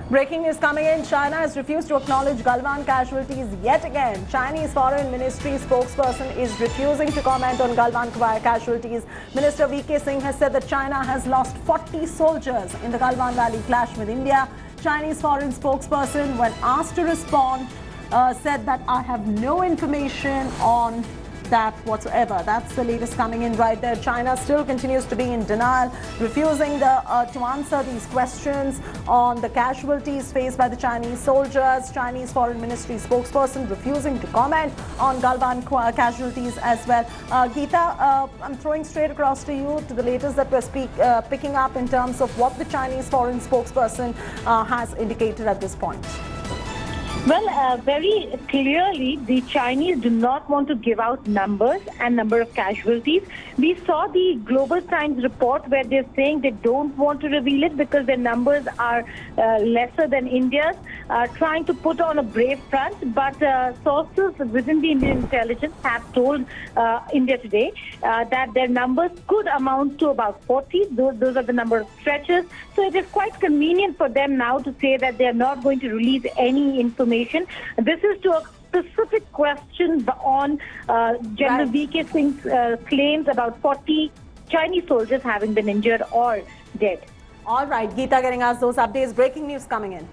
Breaking news coming in. China has refused to acknowledge Galwan casualties yet again. Chinese Foreign Ministry spokesperson is refusing to comment on Galwan casualties. Minister VK Singh has said that China has lost 40 soldiers in the Galwan Valley clash with India. Chinese foreign spokesperson, when asked to respond, said that I have no information on that whatsoever. That's the latest coming in right there. China still continues to be in denial, refusing to answer these questions on the casualties faced by the Chinese soldiers. Chinese Foreign Ministry spokesperson refusing to comment on Galwan casualties as well. Geeta, I'm throwing straight across to you to the latest that we're picking up in terms of what the Chinese foreign spokesperson has indicated at this point. Well, very clearly, the Chinese do not want to give out numbers and number of casualties. We saw the Global Times report where they're saying they don't want to reveal it because their numbers are lesser than India's, trying to put on a brave front. But sources within the Indian intelligence have told India Today that their numbers could amount to about 40. Those are the number of stretchers. So it is quite convenient for them now to say that they are not going to release any information. This is to a specific question on General VK Singh's claims about 40 Chinese soldiers having been injured or dead. All right, Geeta getting us those updates. Breaking news coming in.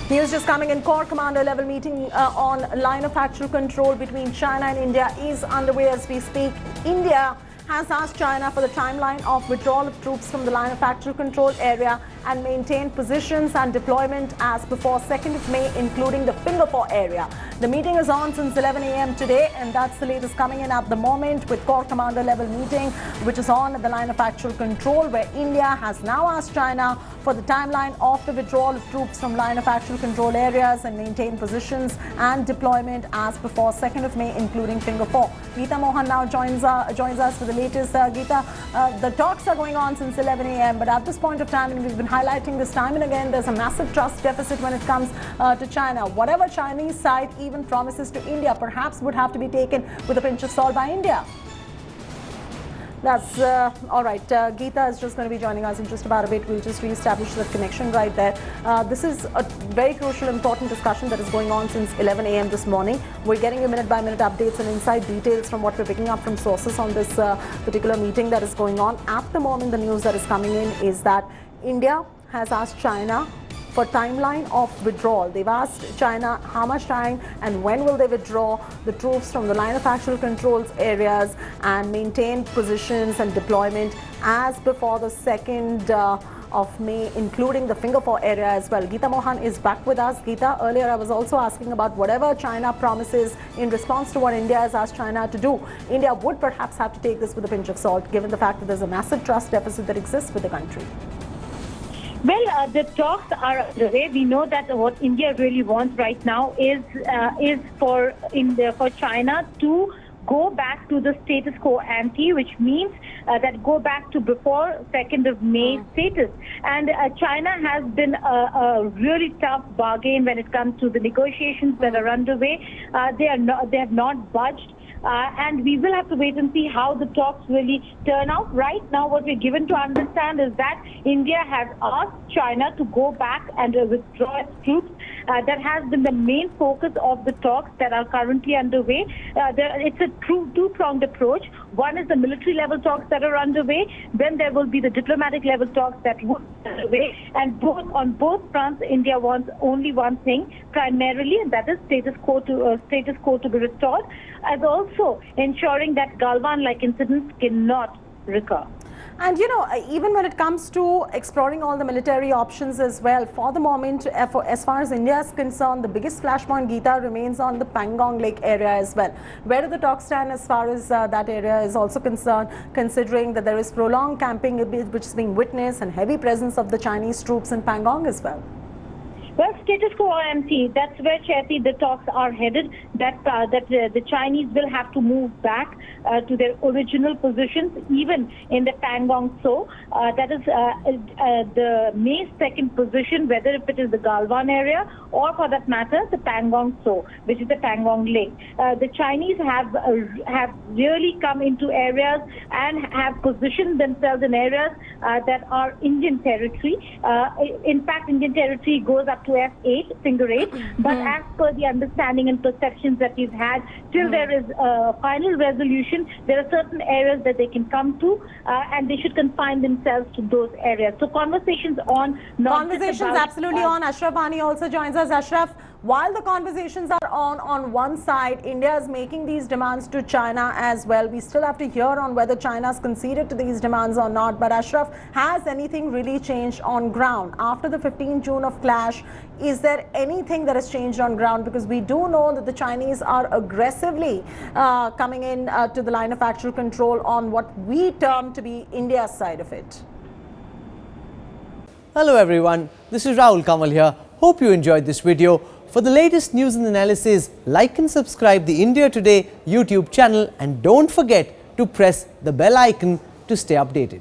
News just coming in. Corps commander level meeting on line of actual control between China and India is underway as we speak. India has asked China for the timeline of withdrawal of troops from the line of actual control area and maintain positions and deployment as before 2nd of May, including the Finger Four area. The meeting is on since 11 a.m. today, and that's the latest coming in at the moment with Corps commander level meeting, which is on at the line of actual control, where India has now asked China for the timeline of the withdrawal of troops from line of actual control areas and maintain positions and deployment as before 2nd of May, including Finger Four. Geeta Mohan now joins us for the latest. Geeta, the talks are going on since 11 a.m., but at this point of time, and we've been highlighting this time and again, there's a massive trust deficit when it comes to China. Whatever Chinese side even promises to India perhaps would have to be taken with a pinch of salt by India. That's all right. Geeta is just going to be joining us in just about a bit. We'll just re-establish that connection right there. This is a very crucial, important discussion that is going on since 11 a.m. this morning. We're getting you minute-by-minute updates and inside details from what we're picking up from sources on this particular meeting that is going on. At the moment, the news that is coming in is that India has asked China for timeline of withdrawal. They've asked China how much time and when will they withdraw the troops from the line of actual controls areas and maintain positions and deployment as before the 2nd of May, including the Finger Four area as well. Geeta Mohan is back with us. Geeta, earlier I was also asking about whatever China promises in response to what India has asked China to do. India would perhaps have to take this with a pinch of salt, given the fact that there's a massive trust deficit that exists with the country. Well, the talks are underway. We know that what India really wants right now is for China to go back to the status quo ante, which means that go back to before 2nd of May status. And China has been a really tough bargain when it comes to the negotiations that are underway. They have not budged. And we will have to wait and see how the talks really turn out. Right now, what we're given to understand is that India has asked China to go back and withdraw its troops. That has been the main focus of the talks that are currently underway. It's a two-pronged approach. One is the military level talks that are underway. Then there will be the diplomatic level talks that will be underway. And on both fronts, India wants only one thing primarily, and that is status quo to be restored, as also ensuring that Galwan-like incidents cannot recur. And you know, even when it comes to exploring all the military options as well, for the moment, as far as India is concerned, the biggest flashpoint, Geeta, remains on the Pangong Lake area as well. Where do the talks stand as far as that area is also concerned, considering that there is prolonged camping which is being witnessed and heavy presence of the Chinese troops in Pangong as well? Well, status quo empty. That's where, Chaiti, the talks are headed. That the Chinese will have to move back to their original positions, even in the Pangong Tso. That is the May 2nd position, whether if it is the Galwan area or, for that matter, the Pangong Tso, which is the Pangong Lake. The Chinese have really come into areas and have positioned themselves in areas that are Indian territory. In fact, Indian territory goes up to F8, finger 8, but as per the understanding and perceptions that we've had, till there is a final resolution, there are certain areas that they can come to, and they should confine themselves to those areas. So conversations on... Conversations absolutely on. Ashraf Bani also joins us. Ashraf, while the conversations are on one side, India is making these demands to China as well. We still have to hear on whether China's conceded to these demands or not. But Ashraf, has anything really changed on ground? After the 15th June of clash, is there anything that has changed on ground? Because we do know that the Chinese are aggressively coming in to the line of actual control on what we term to be India's side of it. Hello everyone, this is Rahul Kamal here. Hope you enjoyed this video. For the latest news and analysis, like and subscribe the India Today YouTube channel, and don't forget to press the bell icon to stay updated.